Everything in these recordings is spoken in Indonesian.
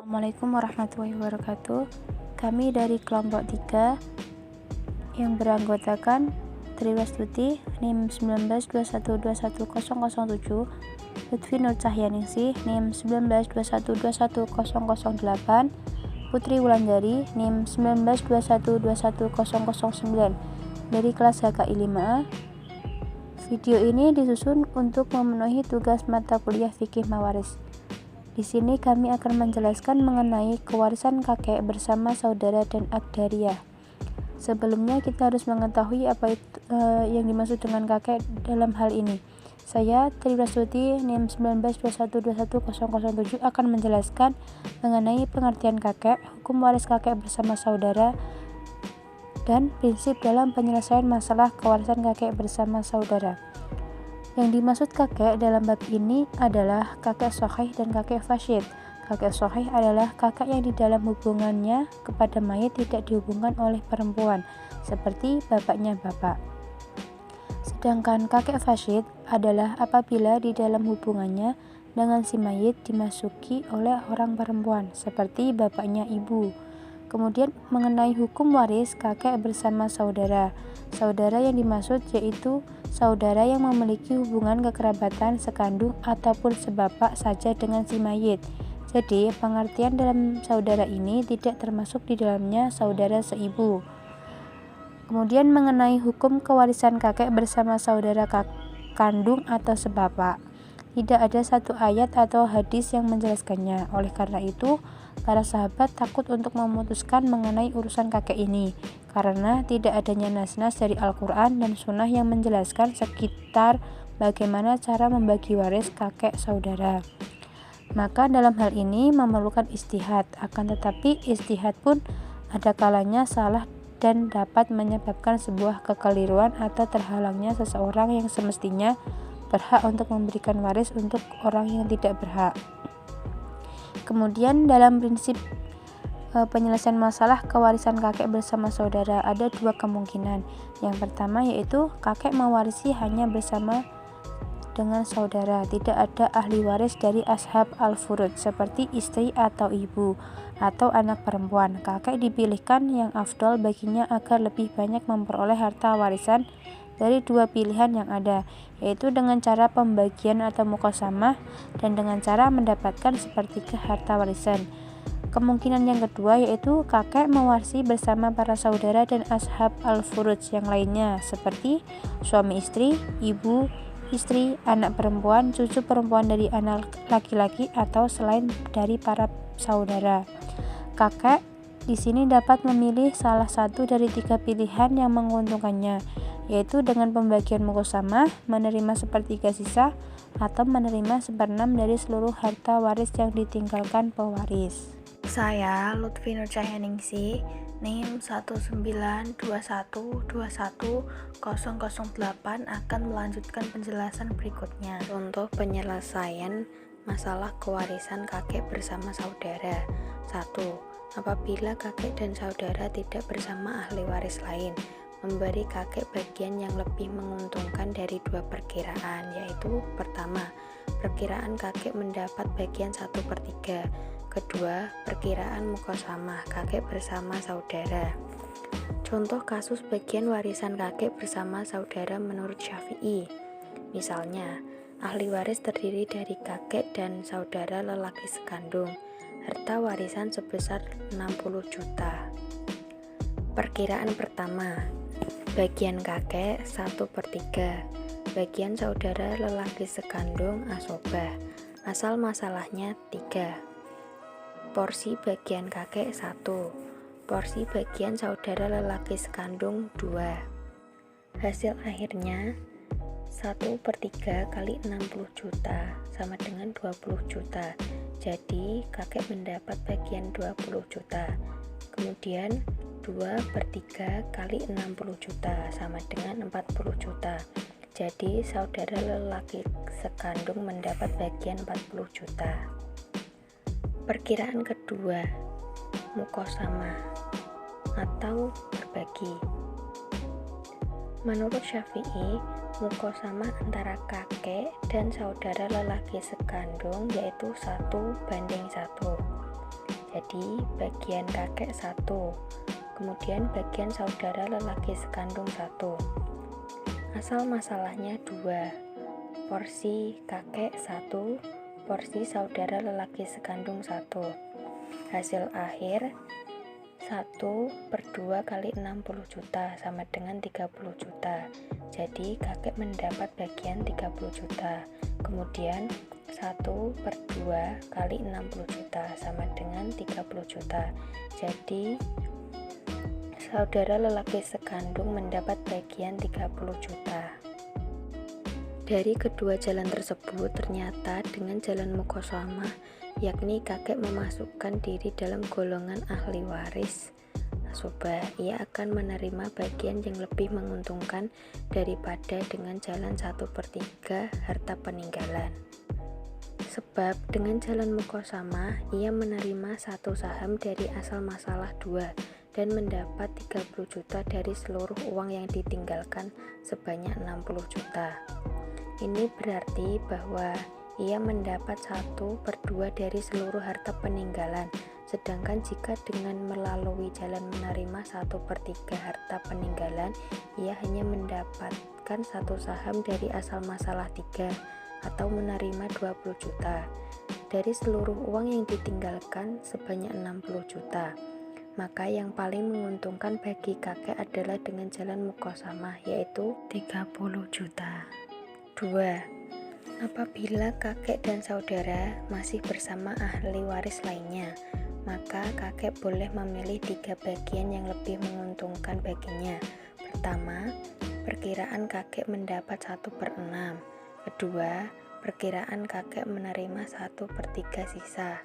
Assalamualaikum warahmatullahi wabarakatuh. Kami dari kelompok 3 yang beranggotakan Tri Wastuti NIM 1921210007, Lutfi Nur Cahyaningsih NIM 1921210008, Putri Wulandari NIM 1921210009 dari kelas HKI 5A. Video ini disusun untuk memenuhi tugas mata kuliah fikih mawaris. Di sini kami akan menjelaskan mengenai kewarisan kakek bersama saudara dan agdariah. Sebelumnya kita harus mengetahui apa itu yang dimaksud dengan kakek dalam hal ini. Saya Tri Wastuti NIM 1921210007 akan menjelaskan mengenai pengertian kakek, hukum waris kakek bersama saudara, dan prinsip dalam penyelesaian masalah kewarisan kakek bersama saudara. Yang dimaksud kakek dalam bab ini adalah kakek sahih dan kakek fasid. Kakek sahih adalah kakek yang di dalam hubungannya kepada mayit tidak dihubungkan oleh perempuan, seperti bapaknya bapak. Sedangkan kakek fasid adalah apabila di dalam hubungannya dengan si mayit dimasuki oleh orang perempuan, seperti bapaknya ibu. Kemudian mengenai hukum waris kakek bersama saudara. Saudara yang dimaksud yaitu saudara yang memiliki hubungan kekerabatan sekandung ataupun sebapak saja dengan si mayit. Jadi, pengertian dalam saudara ini tidak termasuk di dalamnya saudara seibu. Kemudian mengenai hukum kewarisan kakek bersama saudara kandung atau sebapak. Tidak ada satu ayat atau hadis yang menjelaskannya. Oleh karena itu, para sahabat takut untuk memutuskan mengenai urusan kakek ini, karena tidak adanya nas-nas dari Al-Quran dan Sunnah yang menjelaskan sekitar bagaimana cara membagi waris kakek saudara. Maka dalam hal ini memerlukan ijtihad, akan tetapi ijtihad pun ada kalanya salah dan dapat menyebabkan sebuah kekeliruan atau terhalangnya seseorang yang semestinya berhak untuk memberikan waris untuk orang yang tidak berhak. Kemudian dalam prinsip penyelesaian masalah kewarisan kakek bersama saudara ada dua kemungkinan. Yang pertama yaitu kakek mewarisi hanya bersama dengan saudara, tidak ada ahli waris dari ashab al-furud seperti istri atau ibu atau anak perempuan. Kakek dipilihkan yang afdol baginya agar lebih banyak memperoleh harta warisan dari dua pilihan yang ada, yaitu dengan cara pembagian atau muqasamah dan dengan cara mendapatkan sepertiga harta warisan. Kemungkinan yang kedua yaitu kakek mewarisi bersama para saudara dan ashab al-furud yang lainnya seperti suami istri, ibu istri, anak perempuan, cucu perempuan dari anak laki-laki atau selain dari para saudara. Kakek di sini dapat memilih salah satu dari tiga pilihan yang menguntungkannya, yaitu dengan pembagian muqasamah, menerima sepertiga sisa, atau menerima seperenam dari seluruh harta waris yang ditinggalkan pewaris. Saya Lutfi Nur Cahyaningsih NIM 1921210008 akan melanjutkan penjelasan berikutnya. Contoh penyelesaian masalah kewarisan kakek bersama saudara. 1. Apabila kakek dan saudara tidak bersama ahli waris lain, memberi kakek bagian yang lebih menguntungkan dari dua perkiraan, yaitu pertama, perkiraan kakek mendapat bagian 1/3. Kedua, perkiraan muqasamah kakek bersama saudara. Contoh kasus bagian warisan kakek bersama saudara menurut Syafi'i. Misalnya, ahli waris terdiri dari kakek dan saudara lelaki sekandung. Harta warisan sebesar 60 juta. Perkiraan pertama, bagian kakek 1/3, bagian saudara lelaki sekandung asobah. Asal masalahnya 3. Porsi bagian kakek 1, porsi bagian saudara lelaki sekandung 2. Hasil akhirnya 1/3 kali 60 juta sama dengan 20 juta. Jadi kakek mendapat bagian 20 juta. Kemudian 2/3 kali 60 juta sama dengan 40 juta. Jadi saudara lelaki sekandung mendapat bagian 40 juta. Perkiraan kedua, muqasamah atau berbagi. Menurut Syafi'i, muqasamah antara kakek dan saudara lelaki sekandung yaitu 1/1. Jadi bagian kakek 1, kemudian bagian saudara lelaki sekandung 1. Asal masalahnya 2, porsi kakek 1, porsi saudara lelaki sekandung 1. Hasil akhir 1/2 kali 60 juta sama dengan 30 juta. Jadi kakek mendapat bagian 30 juta. Kemudian 1/2 kali 60 juta sama dengan 30 juta. Jadi saudara lelaki sekandung mendapat bagian 30 juta. Dari kedua jalan tersebut ternyata dengan jalan mukhosamah, yakni kakek memasukkan diri dalam golongan ahli waris nasabah, ia akan menerima bagian yang lebih menguntungkan daripada dengan jalan 1/3 harta peninggalan. Sebab dengan jalan mukhosamah, ia menerima 1 saham dari asal masalah 2 dan mendapat 30 juta dari seluruh uang yang ditinggalkan sebanyak 60 juta. Ini berarti bahwa ia mendapat 1/2 dari seluruh harta peninggalan, sedangkan jika dengan melalui jalan menerima 1/3 harta peninggalan, ia hanya mendapatkan 1 saham dari asal masalah 3 atau menerima 20 juta dari seluruh uang yang ditinggalkan sebanyak 60 juta. Maka yang paling menguntungkan bagi kakek adalah dengan jalan mukhosamah, yaitu 30 juta. 2. Apabila kakek dan saudara masih bersama ahli waris lainnya, maka kakek boleh memilih 3 bagian yang lebih menguntungkan baginya. Pertama, perkiraan kakek mendapat 1/6. Kedua, perkiraan kakek menerima 1/3 sisa.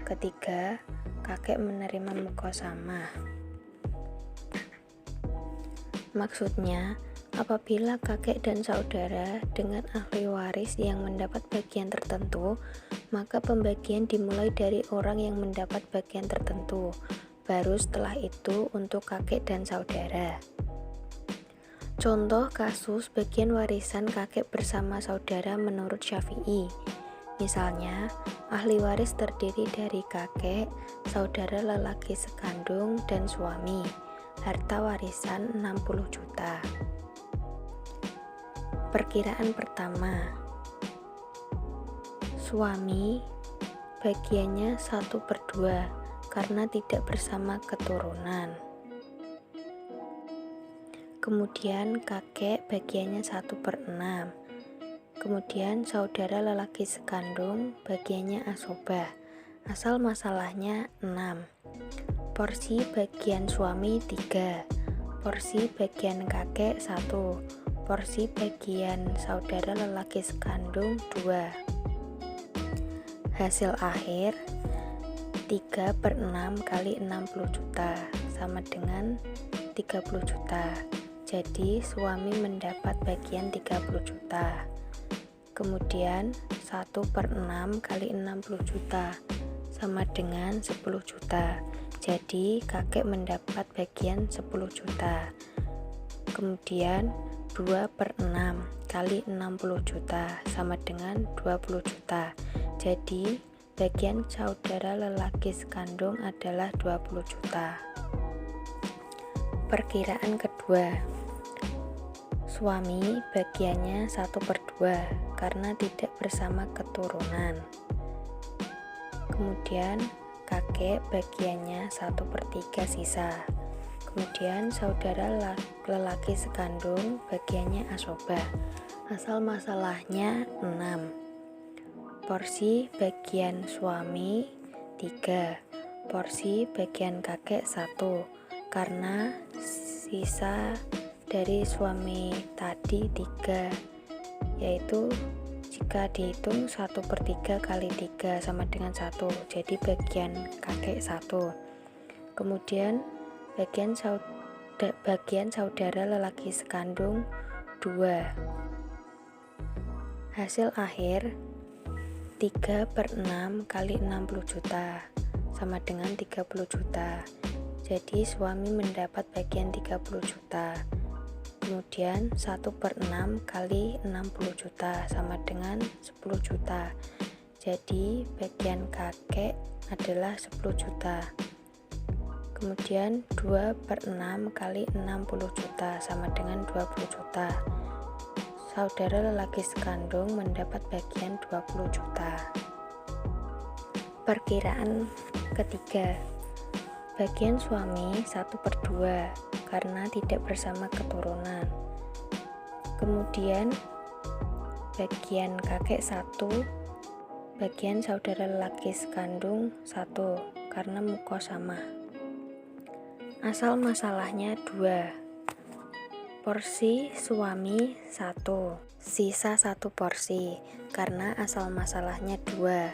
Ketiga, kakek menerima mukhosamah. Maksudnya, apabila kakek dan saudara dengan ahli waris yang mendapat bagian tertentu, maka pembagian dimulai dari orang yang mendapat bagian tertentu, baru setelah itu untuk kakek dan saudara. Contoh kasus bagian warisan kakek bersama saudara menurut Syafi'i. Misalnya, ahli waris terdiri dari kakek, saudara lelaki sekandung, dan suami. Harta warisan 60 juta. Perkiraan pertama, suami bagiannya 1/2 karena tidak bersama keturunan. Kemudian kakek bagiannya 1/6. Kemudian saudara lelaki sekandung bagiannya asobah. Asal masalahnya 6. Porsi bagian suami 3. Porsi bagian kakek 1. Porsi bagian saudara lelaki sekandung 2. Hasil akhir 3/6 kali 60 juta sama dengan 30 juta. Jadi suami mendapat bagian 30 juta. Kemudian 1/6 kali 60 juta sama dengan 10 juta. Jadi kakek mendapat bagian 10 juta. Kemudian 2/6 kali 60 juta sama dengan 20 juta. Jadi bagian saudara lelaki sekandung adalah 20 juta. Perkiraan kedua, suami bagiannya 1/2 karena tidak bersama keturunan. Kemudian kakek bagiannya 1/3 sisa. Kemudian saudara lelaki sekandung bagiannya asobah. Asal masalahnya 6. Porsi bagian suami 3. Porsi bagian kakek 1. Karena sisa dari suami tadi 3, yaitu jika dihitung 1/3 kali 3 sama dengan 1, jadi bagian kakek 1. Kemudian bagian saudara lelaki sekandung 2. Hasil akhir 3/6 kali 60 juta sama dengan 30 juta. Jadi suami mendapat bagian 30 juta. Kemudian 1/6 kali 60 juta sama dengan 10 juta. Jadi bagian kakek adalah 10 juta. Kemudian 2/6 kali 60 juta sama dengan 20 juta. Saudara lelaki sekandung mendapat bagian 20 juta. Perkiraan ketiga, bagian suami 1/2 karena tidak bersama keturunan. Kemudian bagian kakek 1, bagian saudara lelaki sekandung 1 karena mukosama. Asal masalahnya 2. Porsi suami 1, sisa 1 porsi karena asal masalahnya 2.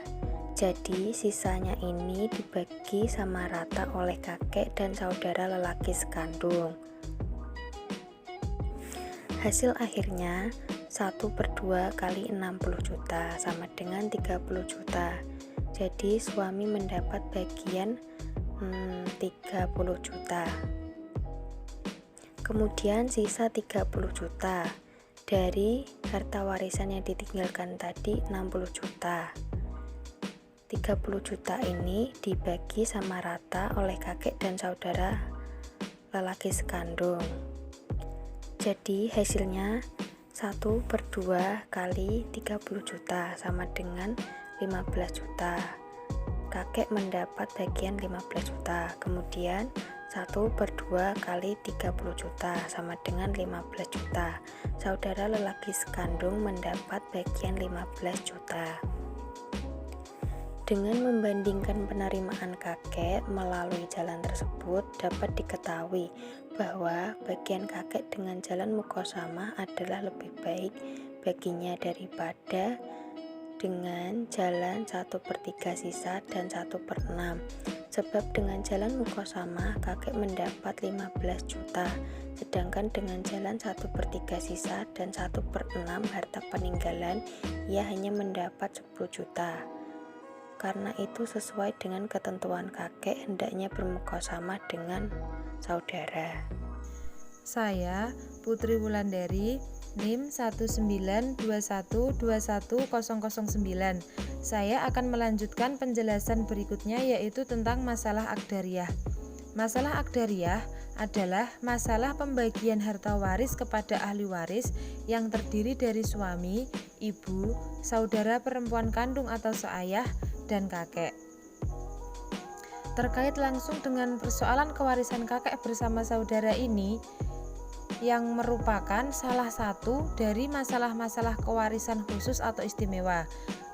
Jadi sisanya ini dibagi sama rata oleh kakek dan saudara lelaki sekandung. Hasil akhirnya 1/2 kali 60 juta sama dengan 30 juta. Jadi suami mendapat bagian 30 juta. Kemudian sisa 30 juta. Dari harta warisan yang ditinggalkan tadi 60 juta. 30 juta ini dibagi sama rata oleh kakek dan saudara lelaki sekandung. Jadi hasilnya 1/2 kali 30 juta sama dengan 15 juta. Kakek mendapat bagian 15 juta. Kemudian 1/2 kali 30 juta sama dengan 15 juta. Saudara lelaki sekandung mendapat bagian 15 juta. Dengan membandingkan penerimaan kakek melalui jalan tersebut, dapat diketahui bahwa bagian kakek dengan jalan mukosama adalah lebih baik baginya daripada dengan jalan 1/3 sisa dan 1/6. Sebab dengan jalan mukosama kakek mendapat 15 juta, sedangkan dengan jalan 1/3 sisa dan 1/6 harta peninggalan ia hanya mendapat 10 juta. Karena itu sesuai dengan ketentuan kakek hendaknya bermukosama dengan saudara. Saya Putri Wulandari, NIM 19212121009. Saya akan melanjutkan penjelasan berikutnya, yaitu tentang masalah akdariyah. Masalah akdariyah adalah masalah pembagian harta waris kepada ahli waris yang terdiri dari suami, ibu, saudara perempuan kandung atau seayah, dan kakek. Terkait langsung dengan persoalan kewarisan kakek bersama saudara ini, yang merupakan salah satu dari masalah-masalah kewarisan khusus atau istimewa,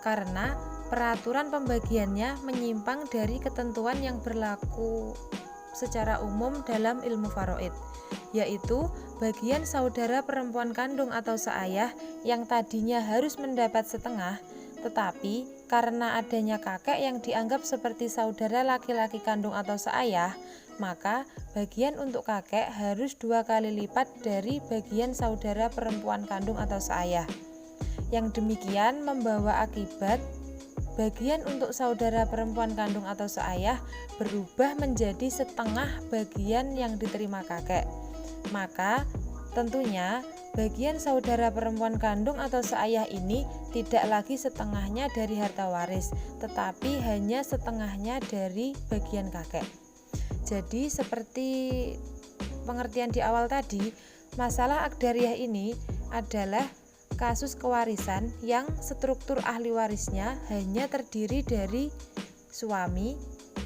karena peraturan pembagiannya menyimpang dari ketentuan yang berlaku secara umum dalam ilmu faraid, yaitu bagian saudara perempuan kandung atau seayah yang tadinya harus mendapat setengah, tetapi karena adanya kakek yang dianggap seperti saudara laki-laki kandung atau seayah, maka bagian untuk kakek harus 2 kali lipat dari bagian saudara perempuan kandung atau seayah. Yang demikian membawa akibat bagian untuk saudara perempuan kandung atau seayah berubah menjadi setengah bagian yang diterima kakek. Maka tentunya bagian saudara perempuan kandung atau seayah ini tidak lagi setengahnya dari harta waris, tetapi hanya setengahnya dari bagian kakek. Jadi seperti pengertian di awal tadi, masalah akdariyah ini adalah kasus kewarisan yang struktur ahli warisnya hanya terdiri dari suami,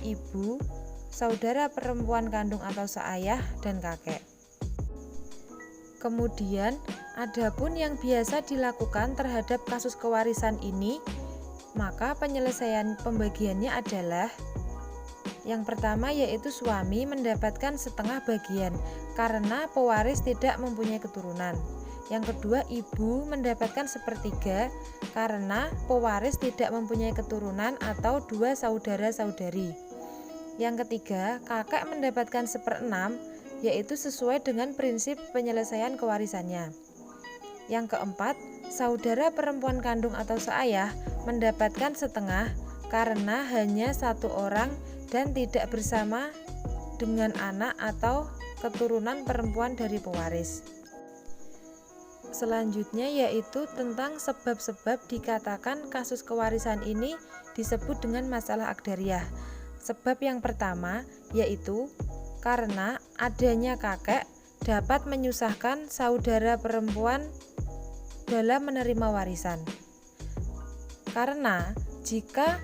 ibu, saudara perempuan kandung atau seayah, dan kakek. Kemudian, adapun yang biasa dilakukan terhadap kasus kewarisan ini, maka penyelesaian pembagiannya adalah yang pertama, yaitu suami mendapatkan setengah bagian karena pewaris tidak mempunyai keturunan. Yang kedua, ibu mendapatkan 1/3 karena pewaris tidak mempunyai keturunan atau 2 saudara-saudari. Yang ketiga, kakek mendapatkan 1/6, yaitu sesuai dengan prinsip penyelesaian kewarisannya. Yang keempat, saudara perempuan kandung atau seayah mendapatkan setengah karena hanya 1 orang dan tidak bersama dengan anak atau keturunan perempuan dari pewaris. Selanjutnya yaitu tentang sebab-sebab dikatakan kasus kewarisan ini disebut dengan masalah Agdariyah. Sebab yang pertama yaitu karena adanya kakek dapat menyusahkan saudara perempuan dalam menerima warisan. Karena jika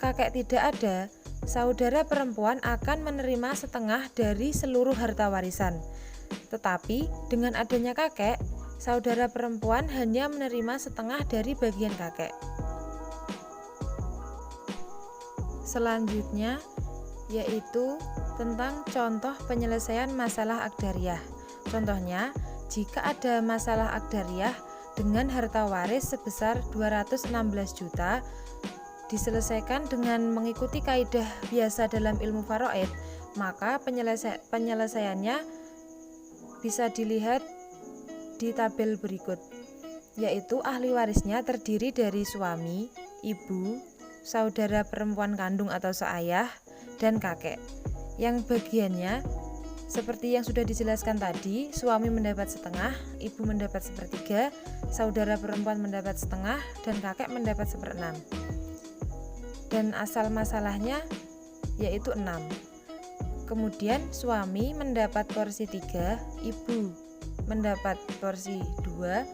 kakek tidak ada, saudara perempuan akan menerima setengah dari seluruh harta warisan. Tetapi dengan adanya kakek, saudara perempuan hanya menerima setengah dari bagian kakek. Selanjutnya yaitu tentang contoh penyelesaian masalah Agdariyah. Contohnya, jika ada masalah Agdariyah dengan harta waris sebesar 216 juta diselesaikan dengan mengikuti kaidah biasa dalam ilmu faraid, maka penyelesaiannya bisa dilihat di tabel berikut, yaitu ahli warisnya terdiri dari suami, ibu, saudara perempuan kandung atau seayah, dan kakek. Yang bagiannya seperti yang sudah dijelaskan tadi, suami mendapat setengah, ibu mendapat sepertiga, saudara perempuan mendapat setengah, dan kakek mendapat seperenam. Dan asal masalahnya yaitu 6. Kemudian suami mendapat porsi 3, ibu mendapat porsi 2,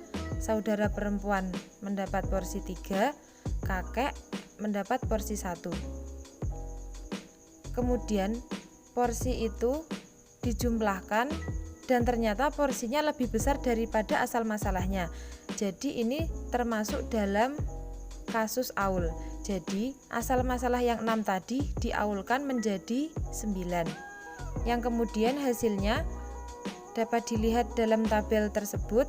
saudara perempuan mendapat porsi 3, kakek mendapat porsi 1. Kemudian porsi itu dijumlahkan dan ternyata porsinya lebih besar daripada asal masalahnya. Jadi ini termasuk dalam kasus aul. Jadi asal masalah yang 6 tadi diaulkan menjadi 9. Yang kemudian hasilnya dapat dilihat dalam tabel tersebut.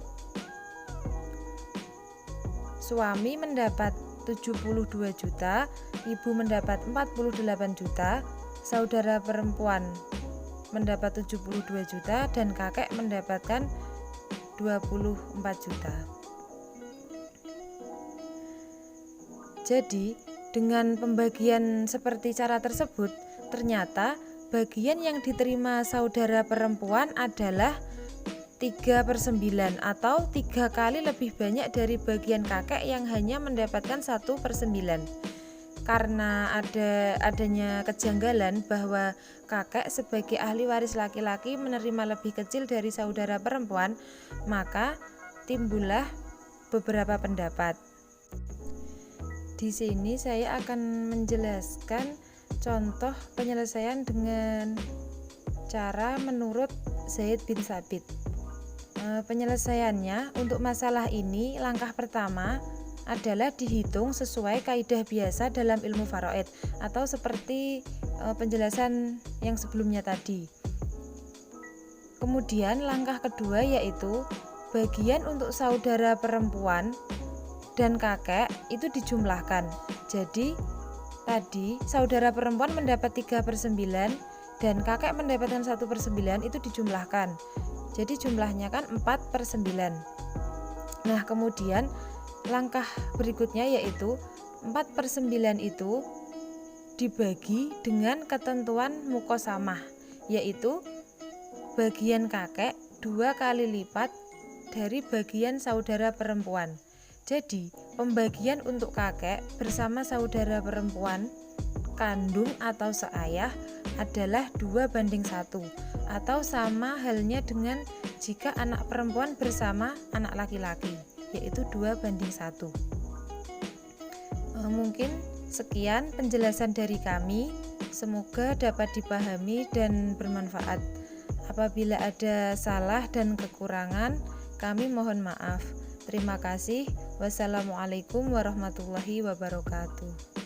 Suami mendapat 72 juta, ibu mendapat 48 juta, saudara perempuan mendapat 72 juta, dan kakek mendapatkan 24 juta. Jadi, dengan pembagian seperti cara tersebut, ternyata bagian yang diterima saudara perempuan adalah 3/9 atau 3 kali lebih banyak dari bagian kakek yang hanya mendapatkan 1/9. Karena adanya kejanggalan bahwa kakek sebagai ahli waris laki-laki menerima lebih kecil dari saudara perempuan, maka timbullah beberapa pendapat. Di sini saya akan menjelaskan contoh penyelesaian dengan cara menurut Zaid bin Tsabit. Penyelesaiannya untuk masalah ini, langkah pertama adalah dihitung sesuai kaidah biasa dalam ilmu faraid atau seperti penjelasan yang sebelumnya tadi. Kemudian langkah kedua yaitu bagian untuk saudara perempuan dan kakek itu dijumlahkan. Jadi tadi saudara perempuan mendapat 3/9 dan kakek mendapatkan 1/9, itu dijumlahkan. Jadi jumlahnya kan 4/9. Nah, kemudian langkah berikutnya yaitu 4/9 itu dibagi dengan ketentuan muqasamah, yaitu bagian kakek 2 kali lipat dari bagian saudara perempuan. Jadi pembagian untuk kakek bersama saudara perempuan kandung atau seayah adalah 2/1, atau sama halnya dengan jika anak perempuan bersama anak laki-laki, yaitu 2/1. Mungkin sekian penjelasan dari kami, semoga dapat dipahami dan bermanfaat. Apabila ada salah dan kekurangan, kami mohon maaf. Terima kasih. Wassalamualaikum warahmatullahi wabarakatuh.